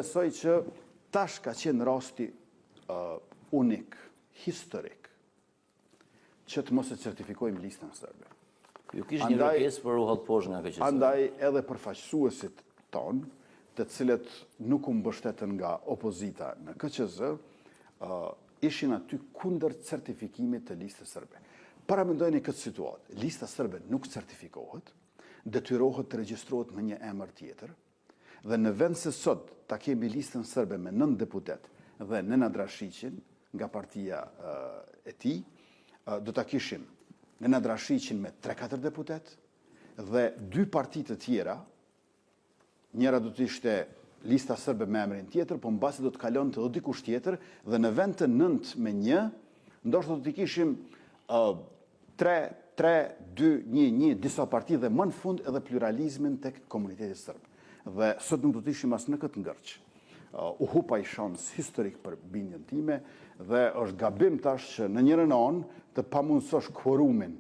besoj që tash ka qenë rasti unik, historik, që të mos e certifikojmë listën sërbe. Ju kishë një kërkesë për u hallë poshtë nga KQZ. Andaj edhe përfaqësuesit tonë, të cilët nuk u mbështetën nga opozita në KQZ, ishin aty kundër certifikimit të listës sërbe. Paramendojeni këtë situatë, lista sërbe nuk certifikohet, detyrohet të regjistrohet me një emër tjetër, dhe në vend se sot ta kemi listën sërbe me 9 deputet dhe Nenad Rashiqin nga partia e tij, do ta kishim Nenad Rashiqin me 3-4 deputet dhe 2 parti të tjera. Njëra do të ishte lista sërbe me emrin tjetër, po mbasi do të kalon të dikush tjetër dhe në vend të 9-1, ndoshta do të kishim 3-2-1 disa parti dhe më në fund edhe pluralizmin tek komuniteti sërb. Dhe sot nuk do të ishim as në këtë ngërç. U hupa i shans historik për bindjen time dhe është gabim tash që në njërin anë të pamundsosh kvorumin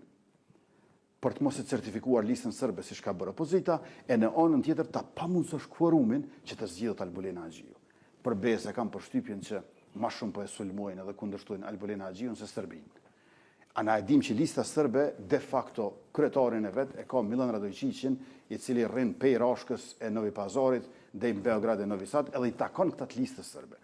për të mos e certifikuar listën sërbe si shka bërë opozita, e në anën tjetër ta pamundsosh kvorumin që të zgjidhet Albulena Haxhiu. Për besë kam përshtypjen që ma shumë po e sulmojnë edhe kundërshtojnë Albulena Haxhiun se Serbinë. Ana e dim që lista sërbe de facto kryetarin e vet e ka Milan Radojqiqin, i cili rrin pej Rashkës e Novi Pazarit deri në Beograd e Novi Sad, edhe i takon këtë listë sërbe.